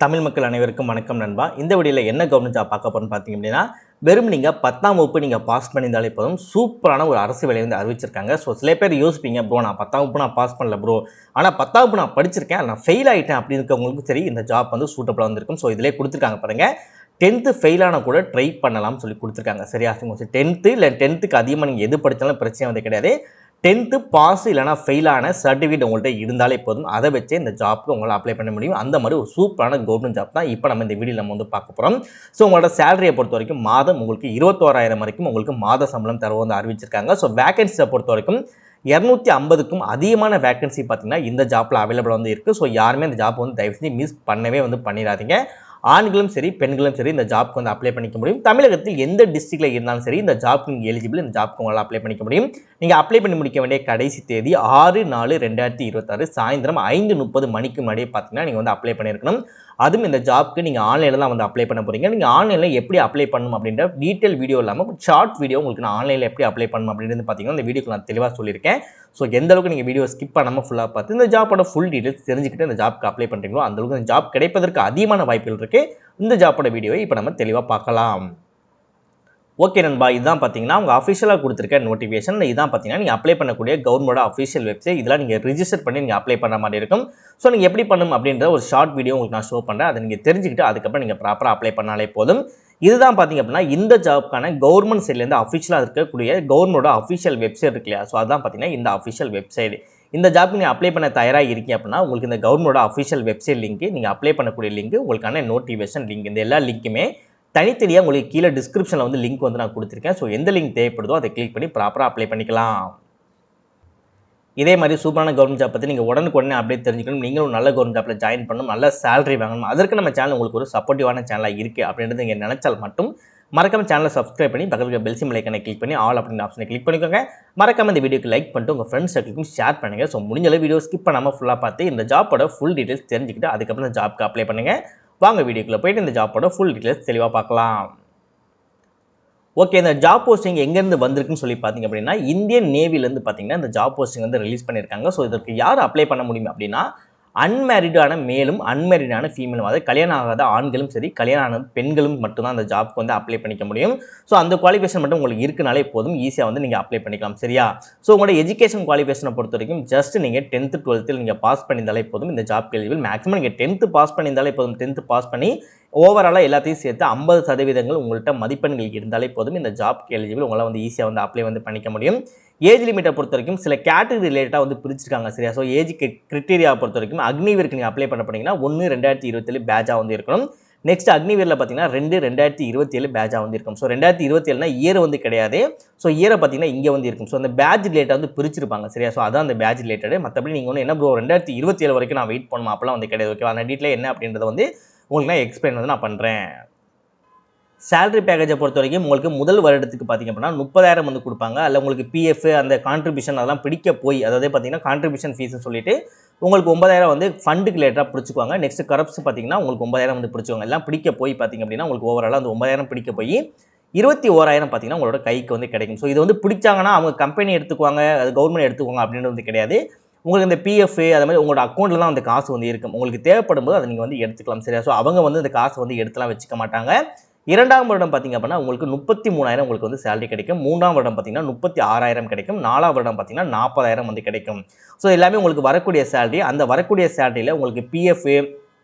தமிழ் மக்கள் அனைவருக்கும் வணக்கம் நண்பா. இந்த வீடியோவில் என்ன கவர்மெண்ட் ஜாப் பார்க்க போகிறோம்னு பார்த்தீங்க அப்படின்னா, வெறும் நீங்கள் 10ஆம் வகுப்பு நீங்கள் பாஸ் பண்ணியிருந்தாலே போதும், சூப்பரான ஒரு அரசு வேலையை வந்து அறிவிச்சிருக்காங்க. ஸோ சில பேர் யோசிப்பீங்க, ப்ரோ நான் 10ஆம் வகுப்பு நான் பாஸ் பண்ணல ப்ரோ, ஆனால் 10ஆம் வகுப்பு நான் படிச்சிருக்கேன், நான் ஃபெயில் ஆகிட்டேன் அப்படின்னு இருக்கவங்களுக்கும் சரி இந்த ஜாப் வந்து சூட்டபுளாக வந்திருக்கும். ஸோ இதிலே கொடுத்துருக்காங்க பாருங்கள், 10th ஃபெயில் ஆனால் கூட ட்ரை பண்ணலாம்னு சொல்லி கொடுத்துருக்காங்க. சரியா? 10th இல்லை 10th அதிகமாக நீங்கள் எது படித்தாலும் பிரச்சனை வந்து கிடையாது. 10th பாஸ் இல்லைனா ஃபெயிலான சர்டிஃபிகேட் உங்கள்கிட்ட இருந்தாலே போதும், அதை வச்சு இந்த ஜாப்க்கு உங்களால் அப்ளை பண்ண முடியும். அந்த மாதிரி ஒரு சூப்பரான கவர்மெண்ட் ஜாப் தான் இப்போ நம்ம இந்த வீடியோ நம்ம வந்து பார்க்க போகிறோம். ஸோ உங்களோட சேலரியை பொறுத்த வரைக்கும் மாதம் உங்களுக்கு 21,000 வரைக்கும் உங்களுக்கு மாத சம்பளம் தர வந்து அறிவிச்சிருக்காங்க. ஸோ வேகன்சியை பொறுத்த வரைக்கும் 250க்கும் அதிகமான வேகன்சி பார்த்தீங்கன்னா இந்த ஜாப்பில் அவைலபிள் வந்து இருக்குது. ஸோ யாருமே இந்த ஜாப் வந்து தயவு செஞ்சு மிஸ் பண்ணவே வந்து பண்ணிடாதீங்க. ஆண்களும் சரி பெண்களும் சரி இந்த ஜாப்க்கு வந்து அப்ளை பண்ணிக்க முடியும். தமிழகத்தில் எந்த டிஸ்ட்ரிக்டில் இருந்தாலும் சரி இந்த ஜாப்க்கு நீங்கள் எலிஜிபிள், இந்த ஜாப்க்கு உங்களால் அப்ளை பண்ணிக்க முடியும். நீங்கள் அப்ளை பண்ணி முடிக்க வேண்டிய கடைசி தேதி 6/4/2026 சாயந்தரம் 5:30 மணிக்கு முன்னாடியே பார்த்தீங்கன்னா நீங்கள் வந்து அப்ளை பண்ணியிருக்கணும். அதுவும் இந்த ஜாப்க்கு நீங்கள் ஆன்லைனில் தான் வந்து அப்ளை பண்ண போகிறீங்க. நீங்கள் ஆன்லைனில் எப்படி அப்ளை பண்ணணும் அப்படின்ற டீட்டெயில் வீடியோ இல்லாமல் ஷார்ட் வீடியோ உங்களுக்கு நான் ஆன்லைனில் எப்படி அப்ளை பண்ணணும் அப்படின்றது பார்த்தீங்கன்னா இந்த வீடியோக்கு நான் தெளிவாக சொல்லியிருக்கேன். ஸோ எந்த அளவுக்கு நீங்கள் வீடியோ ஸ்கிப் பண்ணாமல் ஃபுல்லாக பார்த்து இந்த ஜாப்போட ஃபுல் டீட்டெயில்ஸ் தெரிஞ்சுக்கிட்டு இந்த ஜாப்க்கு அப்ளை பண்ணுறீங்களோ அந்தளவுக்கு இந்த ஜாப் கிடைப்பதற்கு அதிகமான வாய்ப்புகள் இருக்குது. இந்த ஜாப்போட வீடியோவை இப்போ நம்ம தெளிவாக பார்க்கலாம். ஓகே நண்பா, இதுதான் பார்த்தீங்கன்னா உங்கள் அஃபிஷியலாக கொடுத்துருக்க நோட்டிஃபிகேஷன். இதுதான் பார்த்தீங்கன்னா நீங்கள் அப்ளை பண்ணக்கூடிய கவர்மெண்டோட அஃபிஷியல் வெப்சைட். இதெல்லாம் நீங்கள் ரிஜிஸ்டர் பண்ணி நீங்கள் அப்ளை பண்ணுற மாதிரி இருக்கும். ஸோ நீங்கள் எப்படி பண்ணணும் அப்படின்ற ஒரு ஷார்ட் வீடியோ உங்களுக்கு நான் ஷோ பண்ணுறேன். அதை நீங்கள் தெரிஞ்சுக்கிட்டு அதுக்கப்புறம் நீங்கள் ப்ராப்பராக அப்ளை பண்ணாலே போதும். இதுதான் பார்த்தீங்க அப்படின்னா இந்த ஜாப்க்கான கவர்மெண்ட் சைட்லேருந்து அஃபிஷியலாக இருக்கக்கூடிய கவர்மெண்டோட அஃபிஷியல் வெப்சைட் இருக்கு இல்லையா? ஸோ அதுதான் பார்த்தீங்கன்னா இந்த அஃபிஷியல் வெப்சைட். இந்த ஜாப்க்கு நீங்கள் அப்ளை பண்ண தயாராக இருக்கீங்க அப்படின்னா உங்களுக்கு இந்த கவர்மெண்டோட அஃபிஷியல் வெப்சைட் லிங்க், நீங்கள் அப்ளை பண்ணக்கூடிய லிங்க், உங்களுக்கான நோட்டிஃபிகேஷன் லிங்க், இந்த எல்லா லிங்க்குமே தனித்தனியாக உங்களுக்கு கீழே டிஸ்கிரிப்ஷனில் வந்து லிங்க் வந்து நான் கொடுத்துருக்கேன். ஸோ எந்த லிங்க் தேவைப்படுதோ அதை கிளிக் பண்ணி ப்ராப்பராக அப்ளை பண்ணிக்கலாம். இதே மாதிரி சூப்பரான கவர்மெண்ட் ஜாப் பற்றி நீங்கள் உடனுக்குடனே அப்படியே தெரிஞ்சுக்கணும், நீங்களும் நல்ல கவர்மெண்ட் ஜாப்பில் ஜாயின் பண்ணணும், நல்ல சேலரி வாங்கணும், அதற்கு நம்ம சேனல் உங்களுக்கு ஒரு சப்போர்ட்டிவான சேனலாக இருக்குது அப்படின்றது நீங்கள் நினைச்சால் மட்டும் மறக்காம சேனலை சப்ஸ்கிரைப் பண்ணி பக்கத்தில் பெல் சிம்பல் ஐக்கனை கிளிக் பண்ணி ஆல் அப்படின்ற ஆப்ஷனை கிளிக் பண்ணிக்கோங்க. மறக்காம இந்த வீடியோக்கு லைக் பண்ணிட்டு உங்கள் ஃப்ரெண்ட்ஸ் சர்க்கிளுக்கும் ஷேர் பண்ணுங்கள். ஸோ முடிஞ்சளவு வீடியோ ஸ்கிப் பண்ணாமல் ஃபுல்லாக பார்த்து இந்த ஜாப்போட ஃபுல் டீட்டெயில்ஸ் தெரிஞ்சுக்கிட்டு அதுக்கப்புறம் இந்த ஜாப்க்கு அப்ளை பண்ணுங்கள். வாங்க வீடியோக்குள்ளே போய்ட்டு இந்த ஜாப்போட ஃபுல் டீட்டெயில்ஸ் தெளிவாக பார்க்கலாம். ஓகே, இந்த ஜாப் போஸ்டிங் எங்கேருந்து வந்திருக்குன்னு சொல்லி பார்த்தீங்க அப்படின்னா இந்தியன் நேவிலேருந்து பார்த்தீங்கன்னா இந்த ஜாப் போஸ்டிங் வந்து ரிலீஸ் பண்ணியிருக்காங்க. ஸோ இதற்கு யார் அப்ளை பண்ண முடியும் அப்படின்னா அன்மேரிடான மேலும் அன்மேரிடான ஃபீமேலும், அதாவது கல்யாணம் ஆகாத ஆண்களும் சரி கல்யாணம் ஆன பெண்களும் மட்டும்தான் அந்த ஜாப்க்கு வந்து அப்ளை பண்ணிக்க முடியும். ஸோ அந்த குவாலிஃபிகேஷன் மட்டும் உங்களுக்கு இருக்குனாலே போதும், ஈஸியாக வந்து நீங்கள் அப்ளை பண்ணிக்கலாம். சரியா? ஸோ உங்களோட எஜுகேஷன் குவாலிஃபிகேஷனை பொறுத்த வரைக்கும் ஜஸ்ட் நீங்கள் 10th 12th நீங்கள் பாஸ் பண்ணியிருந்தாலே போதும் இந்த ஜாப் எலிஜிபிள். மேக்ஸிமம் நீங்கள் 10th பாஸ் பண்ணியிருந்தாலே போதும். 10th பாஸ் பண்ணி ஓவராலாக எல்லாத்தையும் சேர்த்து 50% உங்கள்கிட்ட மதிப்பெண்கள் இருந்தாலே போதும் இந்த ஜாப்க்கு எலிஜிபிள். உங்களால் வந்து ஈஸியாக வந்து அப்ளை வந்து பண்ணிக்க முடியும். ஏஜ் லிமிட்டை பொறுத்த வரைக்கும் சில கேட்டகரி ரிலேட்டாக வந்து பிரிச்சிருக்காங்க. சரியா? ஸோ ஏஜ் கிரிட்டீரியா பொறுத்த வரைக்கும் அக்னிவீருக்கு நீங்கள் அப்ளை பண்ண போனீங்கன்னா 1/2027 பேட்சாக வந்து இருக்கணும். நெக்ஸ்ட் அக்னிவீரில் பார்த்தீங்கன்னா 2/2027 பேட்சாக வந்து இருக்கும். ஸோ 2027 இயர் வந்து கிடையாது. ஸோ இயரை பார்த்தீங்கன்னா இங்கே வந்து இருக்கும். ஸோ அந்த பேட்ச் ரிலேட்டாக வந்து பிரிச்சிருப்பாங்க. சரியா? ஸோ அதான் அந்த பேட்ச் ரிலேட்டடு. மற்றபடி நீங்கள் வந்து என்ன ப்ரோ 2027 வரைக்கும் நான் வெயிட் பண்ணணும் அப்போலாம் வந்து கிடையாது. ஓகேவா? அந்த டீட்டெயில் என்ன அப்படின்றத வந்து உங்களுக்கு நான் எக்ஸ்பிளைன் வந்து நான் பண்ணுறேன். சேலரி பேக்கேஜை பொறுத்த வரைக்கும் உங்களுக்கு முதல் வருடத்துக்கு பார்த்தீங்க அப்படின்னா 30,000 வந்து கொடுப்பாங்க. அதில் உங்களுக்கு பிஎஃப் அந்த கான்ட்ரிபியூஷன் அதெல்லாம் பிடிக்க போய், அதாவது பார்த்தீங்கன்னா கான்ட்ரிபியூஷன் ஃபீஸ்னு சொல்லிட்டு உங்களுக்கு 9,000 வந்து ஃபண்டுக்கு லேட்டராக பிடிச்சிக்குவாங்க. நெக்ஸ்ட் கரப்ஸ் பார்த்தீங்கன்னா உங்களுக்கு 9,000 வந்து பிடிச்சிக்குவாங்க. எல்லாம் பிடிக்க போய் பார்த்தீங்க அப்படின்னா உங்களுக்கு ஓவராலாக அந்த 9,000 பிடிக்க போய் 21,000 பார்த்தீங்கன்னா உங்களோட கைக்கு வந்து கிடைக்கும். ஸோ இது வந்து பிடிச்சாங்கன்னா அவங்க கம்பெனி எடுத்துக்குவாங்க, அது கவர்மெண்ட் எடுத்துக்குவாங்க அப்படின்றது வந்து கிடையாது. உங்களுக்கு இந்த பிஎஃப் அது மாதிரி உங்களோட அக்கௌண்ட்டில் தான் அந்த காசு வந்து இருக்கும். உங்களுக்கு தேவைப்படும் போது அதை நீங்கள் வந்து எடுத்துக்கலாம். சரியா? ஸோ அவங்க வந்து அந்த காசை வந்து எடுத்துலாம் வச்சுக்க மாட்டாங்க. 2ஆம் வருடம் பார்த்தீங்க அப்படின்னா உங்களுக்கு 33,000 உங்களுக்கு வந்து சேலரி கிடைக்கும். 3ஆம் வருடம் பார்த்தீங்கன்னா 36,000 கிடைக்கும். 4ஆம் வருடம் பார்த்தீங்கன்னா 40,000 வந்து கிடைக்கும். ஸோ எல்லாமே உங்களுக்கு வரக்கூடிய சேலரி. அந்த வரக்கூடிய சேலரியில் உங்களுக்கு பிஎஃப்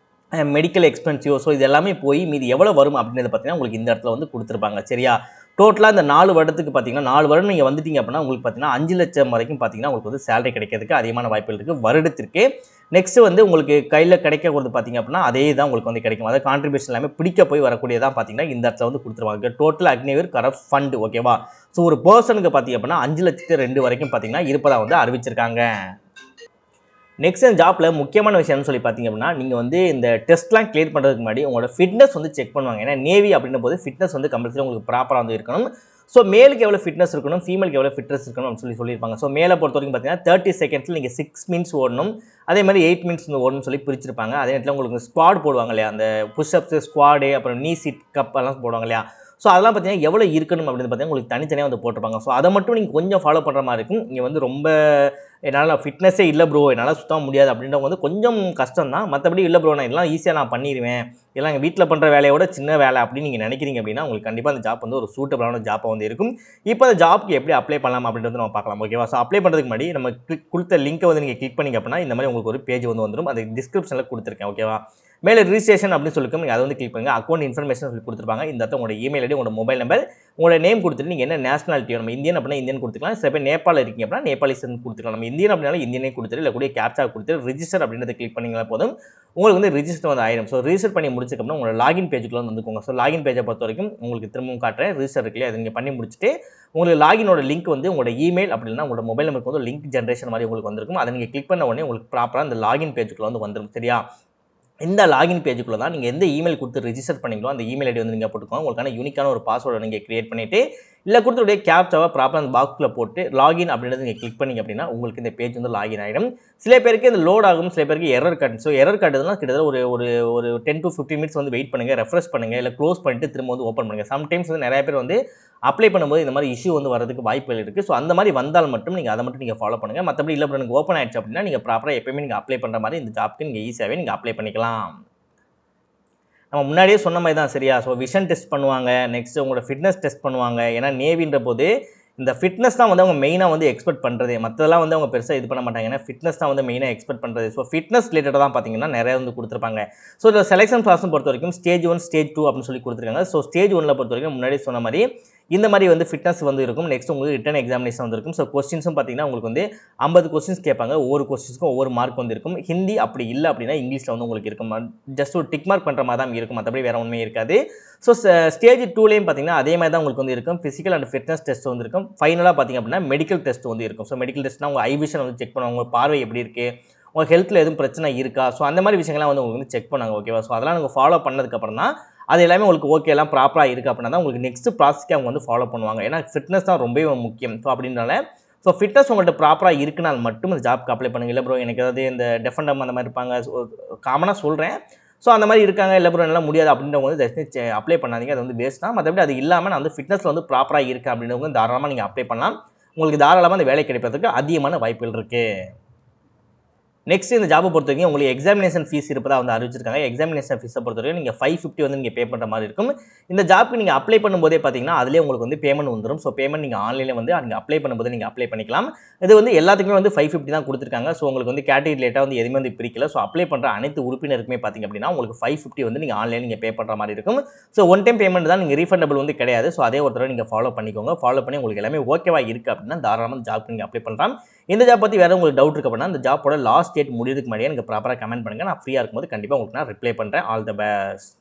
மெடிக்கல் எக்ஸ்பென்சிவ், ஸோ இது எல்லாமே போய் மீதி எவ்வளோ வரும் அப்படின்றத பார்த்தீங்கன்னா உங்களுக்கு இந்த இடத்துல வந்து கொடுத்துருப்பாங்க. சரியா? டோட்டலாக இந்த 4 வருடத்துக்கு பார்த்தீங்கன்னா 4 வருடம் நீங்கள் வந்துட்டீங்க அப்படின்னா உங்களுக்கு பார்த்தீங்கன்னா 5 லட்சம் வரைக்கும் பார்த்தீங்கன்னா உங்களுக்கு வந்து சேலரி கிடைக்கிறதுக்கு அதிகமான வாய்ப்புகள் இருக்குது வருடத்திற்கு. நெக்ஸ்ட் வந்து உங்களுக்கு கையில் கிடைக்கிறது பார்த்தீங்க அப்படின்னா அதே தான் உங்களுக்கு வந்து கிடைக்கும். அதாவது கான்ட்ரிபியூஷன் எல்லாமே பிடிக்க போய் வரக்கூடியதான் பார்த்தீங்கன்னா இந்த இடத்துல வந்து கொடுத்துருவாங்க. Total Agniveer corrupt fund. ஓகேவா? ஸோ ஒரு பர்சனுக்கு பார்த்தீங்க அப்படின்னா 5,02,000 வரைக்கும் பார்த்தீங்கன்னா இருப்பதாக வந்து அறிவிச்சிருக்காங்க. நெக்ஸ்ட் இந்த ஜாப்பில் முக்கியமான விஷயம்னு சொல்லி பார்த்தீங்க அப்படின்னா நீங்கள் வந்து இந்த டெஸ்ட்லாம் கிளியர் பண்ணுறதுக்கு முன்னாடி உங்களோட ஃபிட்னஸ் வந்து செக் பண்ணுவாங்க. ஏன்னா நேவி அப்படின்ற போது ஃபிட்னஸ் வந்து கம்பல்சரி உங்களுக்கு ப்ராப்பராக வந்து இருக்கணும். ஸோ மேலுக்கு எவ்வளோ ஃபிட்னஸ் இருக்கணும், ஃபீமேலுக்கு எவ்வளோ ஃபிட்னஸ் இருக்கணும் சொல்லியிருப்பாங்க. ஸோ மேலே பொறுத்த வரைக்கும் பார்த்தீங்கன்னா 30 செகண்ட்ஸில் நீங்கள் 6 மினிட்ஸ் ஓடணும், அதே மாதிரி 8 மினிட்ஸ் ஓடணும்னு சொல்லி பிரிச்சிருப்பாங்க. அதே நேரத்தில் உங்களுக்கு ஸ்குவாட் போடுவாங்க இல்லையா, அந்த புஷ்அப்ஸ் ஸ்குவாடு அப்புறம் நீ சிட் கப் எல்லாம் போடுவாங்க இல்லையா. ஸோ அதெல்லாம் பார்த்தீங்கன்னா எவ்வளோ இருக்கணும் அப்படின்னு பார்த்தீங்கன்னா உங்களுக்கு தனித்தனியாக வந்து போட்டிருப்பாங்க. ஸோ அதை மட்டும் நீங்கள் கொஞ்சம் ஃபாலோ பண்ணுற மாதிரி இருக்கும். இங்கே வந்து ரொம்ப என்னால் ஃபிட்னஸே இல்லை ப்ரோ, என்னால் சுத்தமாக முடியாது அப்படின்றவங்க வந்து கொஞ்சம் கஷ்டம் தான். மற்றபடி இல்லை ப்ரோ, நான் இதெல்லாம் ஈஸியாக நான் பண்ணிடுவேன், இதெல்லாம் எங்கள் வீட்டில் பண்ணுற வேலையோட சின்ன வேலை அப்படின்னு நீங்கள் நினைக்கிறீங்க அப்படின்னா உங்களுக்கு கண்டிப்பாக அந்த ஜாப் வந்து ஒரு சூட்டபிளான ஜாப்பாக வந்து இருக்கும். இப்போ அந்த ஜாப்க்கு எப்படி அப்ளை பண்ணலாம் அப்படின்றது நம்ம பார்க்கலாம். ஓகேவா? ஸோ அப்ளை பண்ணுறதுக்கு முன்னாடி நம்ம கொடுத்த லிங்கை வந்து நீங்கள் கிளிக் பண்ணிங்க அப்படின்னா இந்த மாதிரி உங்களுக்கு ஒரு பேஜ் வந்து வந்துடும். அது டிஸ்கிரிப்ஷனில் கொடுத்துருக்கேன். ஓகேவா? மேலே ரிஜிஸ்ட்ரேஷன் அப்படின்னு சொல்லிக்கும், நீங்கள் அதை வந்து கிளிக் பண்ணுங்கள். அக்கௌண்ட் இன்ஃபர்மேஷன் சொல்லி கொடுத்துருப்பாங்க. இந்த இடத்துல உங்களோட இமெயில் ஐடி, உங்களோட மொபைல் நம்பர், உங்களோட நேம் கொடுத்துட்டு நீங்கள் என்ன நேஷனாலிட்டியோ, நம்ம இந்தியன் அப்படின்னா இந்தியன் கொடுத்துக்கலாம். சில பேர் நேபாள் இருக்கீங்க அப்படின்னா நேபாளிஸ்ன்னு கொடுத்துக்கலாம். நம்ம இந்தியன் அப்படின்னாலும் இந்தியனே கொடுத்துட்டு இல்லை கூட கேப்சா கொடுத்துட்டு ரிஜிஸ்டர் அப்படின்றத கிளிக் பண்ணிங்களா போதும், உங்களுக்கு வந்து ரிஜிஸ்டர் வந்து ஆயிடும். ஸோ ரிஜிஸ்டர் பண்ணி முடிச்சதுக்கப்புறம் உங்களோட லாகின் பேஜுக்குள்ள வந்து வந்துக்கோங்க. ஸோ லாகின் பேஜை பொறுத்த வரைக்கும் உங்களுக்கு திரும்பவும் காட்டுறேன். ரிஜிஸ்டர் இருக்கு இல்லையா, அதை நீங்கள் பண்ணி முடிச்சுட்டு உங்களுக்கு லாகினோட லிங்க் வந்து உங்களோட இமெயில் அப்படி இல்லைனா உங்களோட மொபைல் நம்பருக்கு வந்து லிங்க் ஜென்ரேஷன் மாதிரி உங்களுக்கு வந்திருக்கும். அதை நீங்கள் கிளிக் பண்ண உடனே உங்களுக்கு ப்ராப்பராக அந்த லாகின் பேஜுக்குள்ள வந்து வந்துடும். சரியா? இந்த லாகின் பேஜுக்குள்ள தான் நீங்கள் எந்த இமெயில் கொடுத்து ரிஜிஸ்டர் பண்ணீங்களோ அந்த இமெயில் ஐடி வந்து நீங்கள் போட்டுக்கோங்க. உங்களுக்கான யூனிக்கான ஒரு பாஸ்வேர்டை நீங்கள் கிரியேட் பண்ணிவிட்டு இல்லை கொடுத்துடைய கேப்சாவை ப்ராப்பராக அந்த பாக்ஸில் போட்டு லாகின் அப்படின்றது நீங்கள் கிளிக் பண்ணிங்க அப்படின்னா உங்களுக்கு இந்த பேஜ் வந்து லாகின் ஆகிடும். சில பேருக்கு இந்த லோட் ஆகும், சில பேருக்கு எரர் காட்டும். ஸோ எரர் காட்டுதுன்னா கிட்டத்தட்ட ஒரு ஒரு ஒரு 10 to 15 மினிட்ஸ் வந்து வெயிட் பண்ணுங்கள், ரெஃப்ரெஷ் பண்ணுங்கள், இல்லை க்ளோஸ் பண்ணிட்டு திரும்ப வந்து ஓப்பன் பண்ணுங்கள். சம்டைம்ஸ் வந்து நிறைய பேர் வந்து அப்ளை பண்ணும்போது இந்த மாதிரி இஷ்யூ வந்து வரதுக்கு வாய்ப்புகள் இருக்குது. ஸோ அந்த மாதிரி வந்தால் மட்டும் நீங்கள் அதை மட்டும் நீங்கள் ஃபாலோ பண்ணுங்கள். மற்றபடி இல்லை எனக்கு ஓப்பன் ஆயிடுச்சு அப்படின்னா நீங்கள் ப்ராப்பராக எப்பயுமே நீங்கள் அப்ளை பண்ணுற மாதிரி இந்த ஜாப்க்கு நீங்கள் ஈஸியாகவே நீங்கள் அப்ளை பண்ணிக்கலாம். நம்ம முன்னாடியே சொன்ன மாதிரி தான். சரியா? ஸோ விஷன் டெஸ்ட் பண்ணுவாங்க, நெக்ஸ்ட் உங்களோட ஃபிட்னஸ் டெஸ்ட் பண்ணுவாங்க. ஏன்னா நேவின்ற போது இந்த ஃபிட்னஸ் தான் வந்து அவங்க மெயினாக வந்து எக்ஸ்பெக்ட் பண்ணுறது. மற்றதெல்லாம் வந்து அவங்க பெருசாக இது பண்ண மாட்டாங்க. ஏன்னா ஃபிட்னஸ் தான் வந்து மெயினாக எக்ஸ்பெக்ட் பண்ணுறது. ஸோ ஃபிட்னஸ் ரிலேட்டடாக தான் பார்த்தீங்கன்னா நிறைய வந்து கொடுத்துருப்பாங்க. ஸோ இந்த செலெக்ஷன் ப்ராசஸ் பொறுத்த வரைக்கும் ஸ்டேஜ் 1 ஸ்டேஜ் 2 அப்படின்னு சொல்லி கொடுத்துருக்காங்க. ஸோ ஸ்டேஜ் 1ல பொறுத்த வரைக்கும் முன்னாடி சொன்ன மாதிரி இந்த மாதிரி வந்து ஃபிட்னஸ் வந்து இருக்கும். நெக்ஸ்ட் உங்களுக்கு ரிட்டன் எக்ஸாமினேஷன் வந்து இருக்கும். ஸோ கொஸ்டின்ஸும் பார்த்தீங்கன்னா உங்களுக்கு வந்து 50 கொஸ்டின்ஸ் கேட்பாங்க. ஒவ்வொரு கொஸ்டின்ஸ்க்கும் ஒவ்வொரு மார்க் வந்து இருக்கும். ஹிந்தி அப்படி இல்லை அப்படின்னா இங்கிலீஷில் வந்து உங்களுக்கு இருக்கும். ஜஸ்ட் ஒரு டிக் மார்க் பண்ணுற மாதிரி தான் இருக்கும், மற்றபடி வேறு ஒன்றுமே இருக்காது. ஸோ ஸ்டேஜ் 2லேயும் பார்த்தீங்கன்னா அதே மாதிரி தான் உங்களுக்கு வந்து இருக்கும். ஃபிசிக்கல் அண்ட் ஃபிட்னஸ் டெஸ்ட் வந்து இருக்கும். ஃபைனலாக பார்த்தீங்க அப்படின்னா மெடிக்கல் டெஸ்ட் வந்து இருக்கும். ஸோ மெடிக்கல் டெஸ்ட்னா உங்கள் ஐ விஷன் வந்து செக் பண்ணுவாங்க, உங்கள் பார்வை எப்படி இருக்குது, உங்கள் ஹெல்த்தில் எதுவும் பிரச்சனை இருக்கா, ஸோ அந்த மாதிரி விஷயங்கள்லாம் வந்து உங்களுக்கு வந்து செக் பண்ணாங்க. ஓகேவா? ஸோ அதெல்லாம் நீங்கள் ஃபாலோ பண்ணதுக்கப்புறம் தான் அது எல்லாமே உங்களுக்கு ஓகே எல்லாம் ப்ராப்பராக இருக்குது அப்படின்னா தான் உங்களுக்கு நெக்ஸ்ட் ப்ராசஸ்க்கு அவங்க வந்து ஃபாலோ பண்ணுவாங்க. ஏன்னா ஃபிட்னஸ் தான் ரொம்பவே முக்கியம். ஸோ அப்படின்றனால ஸோ ஃபிட்னஸ் உங்கள்கிட்ட ப்ராப்பராக இருக்குனால் மட்டும் இந்த ஜாப்க்கு அப்ளை பண்ணுங்க. இல்லை ப்ரோ எனக்கு ஏதாவது இந்த டெஃபண்டம் அந்த மாதிரி இருப்பாங்க, காமனாக சொல்கிறேன். ஸோ அந்த மாதிரி இருக்காங்க, இல்லை ப்ரோ என்னால் முடியாது அப்படின்றவங்க வந்து ஜஸ்ட் அப்ளை பண்ணாதீங்க. அது வந்து வேஸ்ட் தான். மற்றபடி அது இல்லாமல் நான் வந்து ஃபிட்னஸில் வந்து ப்ராப்பராக இருக்குது அப்படின்றவங்க தாராளமாக நீங்கள் அப்ளை பண்ணலாம். உங்களுக்கு தாராளமாக அந்த வேலை கிடைப்பதற்கு அதிகமான வாய்ப்புகள் இருக்குது. நெக்ஸ்ட் இந்த ஜாபை பொறுத்த வரைக்கும் உங்களுக்கு எக்ஸாமினேஷன் ஃபீஸ் இருப்பதா வந்து அறிவிச்சிருக்காங்க. எக்ஸாமினேஷன் ஃபீஸை பொறுத்த வரைக்கும் நீங்கள் 550 வந்து நீங்கள் பே பண்ணுற மாதிரி இருக்கும். இந்த ஜாப்க்கு நீங்கள் அப்ளை பண்ணும்போதே பார்த்தீங்கன்னா அதிலே உங்களுக்கு வந்து பேமெண்ட் வந்துடும். ஸோ பேமெண்ட் நீங்கள் ஆன்லைனில் வந்து நீங்கள் அப்ளை பண்ணும்போது நீங்கள் அப்ளை பண்ணிக்கலாம். இது வந்து எல்லாத்துக்குமே வந்து 550 தான் கொடுத்துருக்காங்க. ஸோ உங்களுக்கு வந்து கேட்டகரி ரிலேட்டாக வந்து எதுவுமே வந்து பிரிக்கல. ஸோ அப்ளை பண்ணுற அனைத்து உறுப்பினருக்குமே பார்த்தீங்க அப்படின்னா உங்களுக்கு 550 வந்து நீங்கள் ஆன்லைனில் நீங்கள் பே பண்ணுற மாதிரி இருக்கும். ஸோ ஒன் டைம் பேமெண்ட் தான், நீங்கள் ரீஃபண்டபிள் வந்து கிடையாது. ஸோ அதே ஒரு தடவை நீங்கள் ஃபாலோ பண்ணிக்கோங்க. ஃபாலோ பண்ணி உங்களுக்கு எல்லாமே ஓகேவா இருக்குது அப்படின்னா தாராளமாக ஜாப்க்கு நீங்கள் அப்ளை பண்ணலாம். இந்த ஜாப் பற்றி வேறு உங்களுக்கு டவுட் இருக்கு அப்படின்னா இந்த ஜாப்போட லாஸ்ட் டேட் முடியறதுக்கு முன்னாடியே எனக்கு ப்ராப்பராக கமெண்ட் பண்ணுங்கள். நான் ஃப்ரீயாக இருக்கும்போது கண்டிப்பாக உங்களுக்கு நான் ரிப்ளை பண்ணுறேன். All the best.